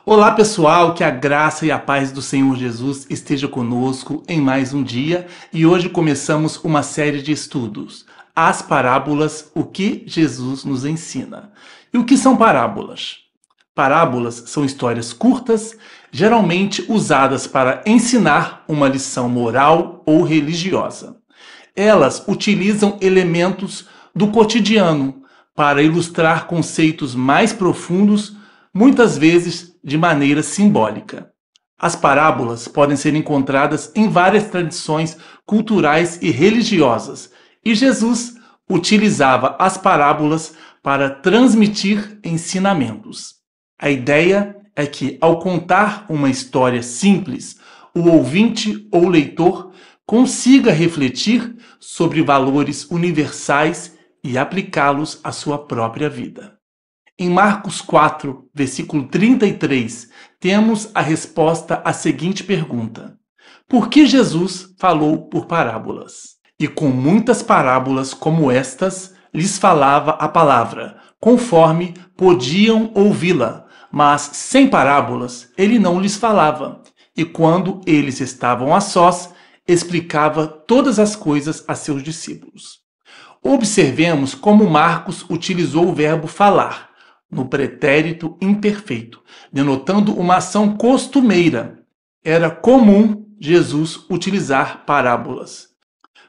Olá pessoal, que a graça e a paz do Senhor Jesus esteja conosco em mais um dia e hoje começamos uma série de estudos, as parábolas, o que Jesus nos ensina. E o que são parábolas? Parábolas são histórias curtas, geralmente usadas para ensinar uma lição moral ou religiosa. Elas utilizam elementos do cotidiano para ilustrar conceitos mais profundos, muitas vezes de maneira simbólica. As parábolas podem ser encontradas em várias tradições culturais e religiosas, e Jesus utilizava as parábolas para transmitir ensinamentos. A ideia é que, ao contar uma história simples, o ouvinte ou leitor consiga refletir sobre valores universais e aplicá-los à sua própria vida. Em Marcos 4, versículo 33, temos a resposta à seguinte pergunta: por que Jesus falou por parábolas? E com muitas parábolas como estas, lhes falava a palavra, conforme podiam ouvi-la, mas sem parábolas ele não lhes falava. E quando eles estavam a sós, explicava todas as coisas a seus discípulos. Observemos como Marcos utilizou o verbo falar, no pretérito imperfeito, denotando uma ação costumeira. Era comum Jesus utilizar parábolas.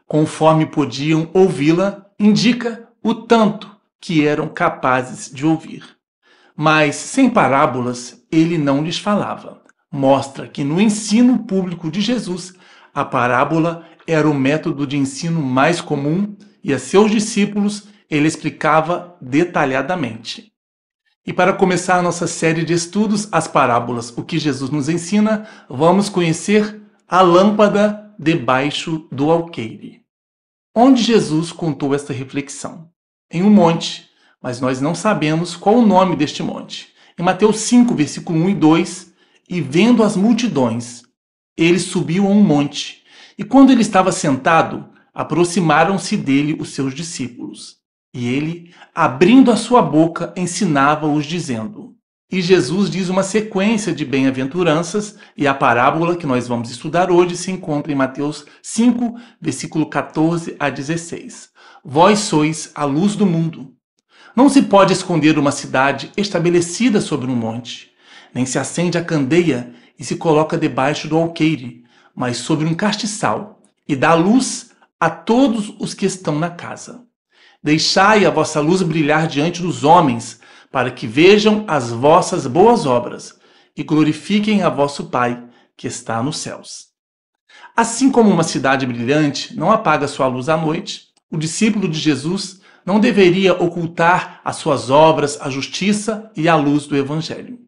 Conforme podiam ouvi-la, indica o tanto que eram capazes de ouvir. Mas sem parábolas, ele não lhes falava. Mostra que no ensino público de Jesus, a parábola era o método de ensino mais comum e a seus discípulos ele explicava detalhadamente. E para começar a nossa série de estudos, as parábolas, o que Jesus nos ensina, vamos conhecer a lâmpada debaixo do alqueire. Onde Jesus contou esta reflexão? Em um monte, mas nós não sabemos qual o nome deste monte. Em Mateus 5, versículo 1 e 2, e vendo as multidões, ele subiu a um monte, e quando ele estava sentado, aproximaram-se dele os seus discípulos. E ele, abrindo a sua boca, ensinava-os, dizendo. E Jesus diz uma sequência de bem-aventuranças, e a parábola que nós vamos estudar hoje se encontra em Mateus 5, versículo 14 a 16. Vós sois a luz do mundo. Não se pode esconder uma cidade estabelecida sobre um monte, nem se acende a candeia e se coloca debaixo do alqueire, mas sobre um castiçal, e dá luz a todos os que estão na casa. Deixai a vossa luz brilhar diante dos homens, para que vejam as vossas boas obras e glorifiquem a vosso Pai, que está nos céus. Assim como uma cidade brilhante não apaga sua luz à noite, o discípulo de Jesus não deveria ocultar as suas obras, a justiça e a luz do Evangelho.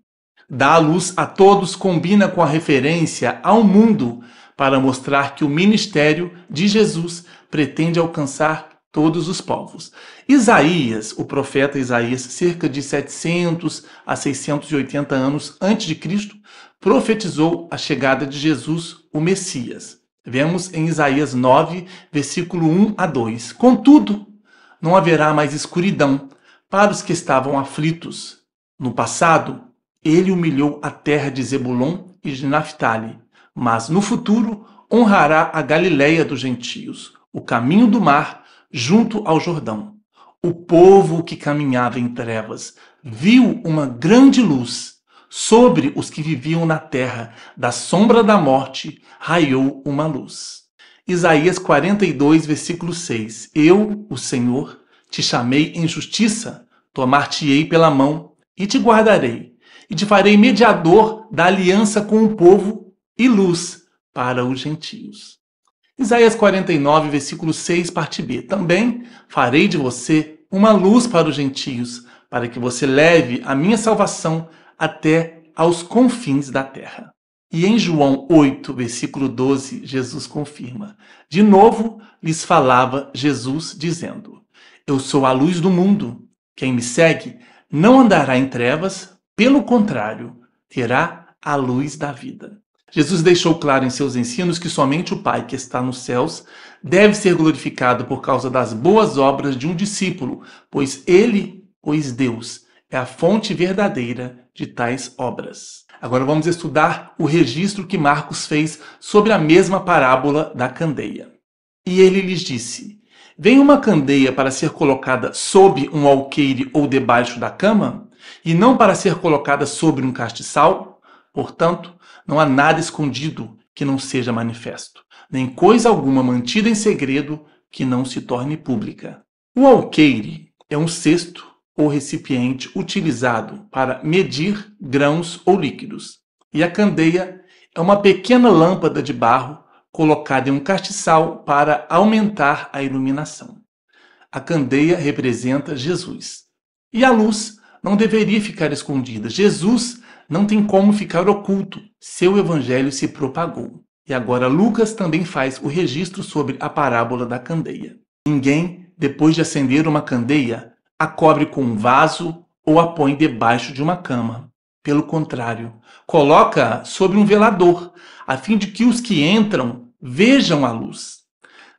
Dar a luz a todos combina com a referência ao mundo para mostrar que o ministério de Jesus pretende alcançar todos os povos. Isaías, o profeta Isaías, cerca de 700 a 680 anos antes de Cristo, profetizou a chegada de Jesus, o Messias. Vemos em Isaías 9, versículo 1 a 2. Contudo, não haverá mais escuridão para os que estavam aflitos. No passado, ele humilhou a terra de Zebulon e de Naftali, mas no futuro honrará a Galileia dos gentios, o caminho do mar, junto ao Jordão. O povo que caminhava em trevas viu uma grande luz. Sobre os que viviam na terra da sombra da morte, raiou uma luz. Isaías 42, versículo 6. Eu, o Senhor, te chamei em justiça, tomar-te-ei pela mão e te guardarei, e te farei mediador da aliança com o povo e luz para os gentios. Isaías 49, versículo 6, parte B. Também farei de você uma luz para os gentios, para que você leve a minha salvação até aos confins da terra. E em João 8, versículo 12, Jesus confirma. De novo lhes falava Jesus, dizendo: Eu sou a luz do mundo. Quem me segue não andará em trevas, pelo contrário, terá a luz da vida. Jesus deixou claro em seus ensinos que somente o Pai que está nos céus deve ser glorificado por causa das boas obras de um discípulo, pois Deus, é a fonte verdadeira de tais obras. Agora vamos estudar o registro que Marcos fez sobre a mesma parábola da candeia. E ele lhes disse: vem uma candeia para ser colocada sob um alqueire ou debaixo da cama, e não para ser colocada sobre um castiçal? Portanto, não há nada escondido que não seja manifesto, nem coisa alguma mantida em segredo que não se torne pública. O alqueire é um cesto ou recipiente utilizado para medir grãos ou líquidos, e a candeia é uma pequena lâmpada de barro colocada em um castiçal para aumentar a iluminação. A candeia representa Jesus. E a luz não deveria ficar escondida. Jesus não tem como ficar oculto. Seu evangelho se propagou. E agora Lucas também faz o registro sobre a parábola da candeia. Ninguém, depois de acender uma candeia, a cobre com um vaso ou a põe debaixo de uma cama. Pelo contrário, coloca sobre um velador, a fim de que os que entram vejam a luz.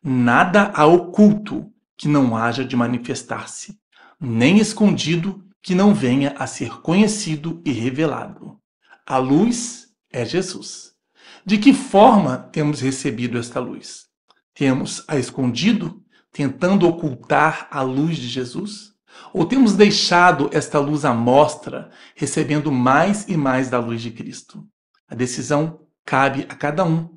Nada há oculto que não haja de manifestar-se, nem escondido que não venha a ser conhecido e revelado. A luz é Jesus. De que forma temos recebido esta luz? Temos a escondido, tentando ocultar a luz de Jesus? Ou temos deixado esta luz à mostra, recebendo mais e mais da luz de Cristo? A decisão cabe a cada um: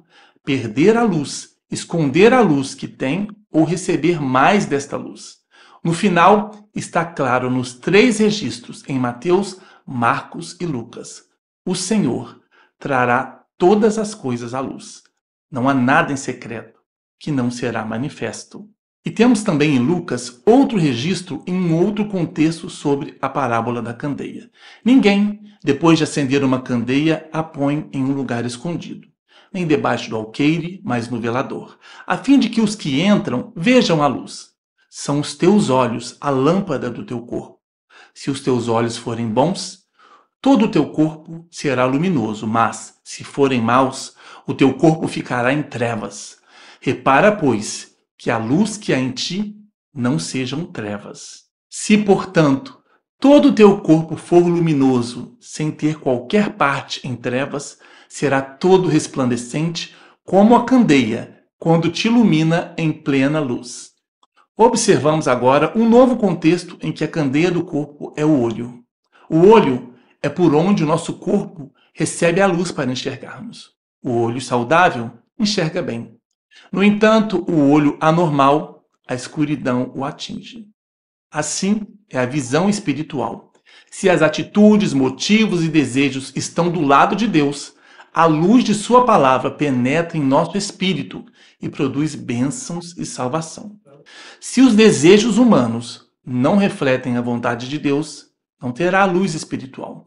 perder a luz, esconder a luz que tem ou receber mais desta luz. No final, está claro nos 3 registros, em Mateus, Marcos e Lucas: o Senhor trará todas as coisas à luz. Não há nada em secreto que não será manifesto. E temos também em Lucas outro registro em um outro contexto sobre a parábola da candeia. Ninguém, depois de acender uma candeia, a põe em um lugar escondido, nem debaixo do alqueire, mas no velador, a fim de que os que entram vejam a luz. São os teus olhos a lâmpada do teu corpo. Se os teus olhos forem bons, todo o teu corpo será luminoso, mas, se forem maus, o teu corpo ficará em trevas. Repara, pois, que a luz que há em ti não sejam trevas. Se, portanto, todo o teu corpo for luminoso, sem ter qualquer parte em trevas, será todo resplandecente, como a candeia, quando te ilumina em plena luz. Observamos agora um novo contexto em que a candeia do corpo é o olho. O olho é por onde o nosso corpo recebe a luz para enxergarmos. O olho saudável enxerga bem. No entanto, o olho anormal, a escuridão o atinge. Assim é a visão espiritual. Se as atitudes, motivos e desejos estão do lado de Deus, a luz de sua palavra penetra em nosso espírito e produz bênçãos e salvação. Se os desejos humanos não refletem a vontade de Deus, não terá luz espiritual.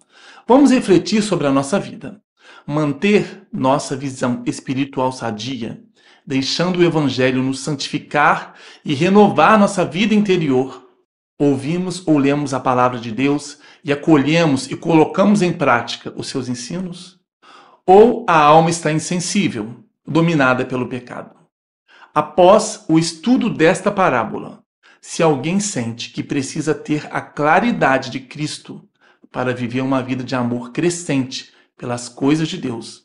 Vamos refletir sobre a nossa vida. Manter nossa visão espiritual sadia, deixando o Evangelho nos santificar e renovar nossa vida interior. Ouvimos ou lemos a palavra de Deus e acolhemos e colocamos em prática os seus ensinos? Ou a alma está insensível, dominada pelo pecado? Após o estudo desta parábola, se alguém sente que precisa ter a claridade de Cristo para viver uma vida de amor crescente pelas coisas de Deus,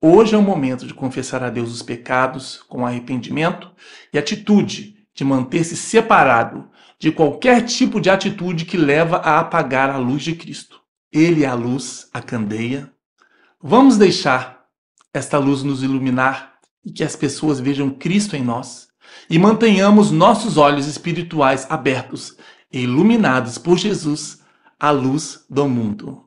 hoje é o momento de confessar a Deus os pecados com arrependimento e atitude de manter-se separado de qualquer tipo de atitude que leva a apagar a luz de Cristo. Ele é a luz, a candeia. Vamos deixar esta luz nos iluminar e que as pessoas vejam Cristo em nós e mantenhamos nossos olhos espirituais abertos e iluminados por Jesus, a luz do mundo.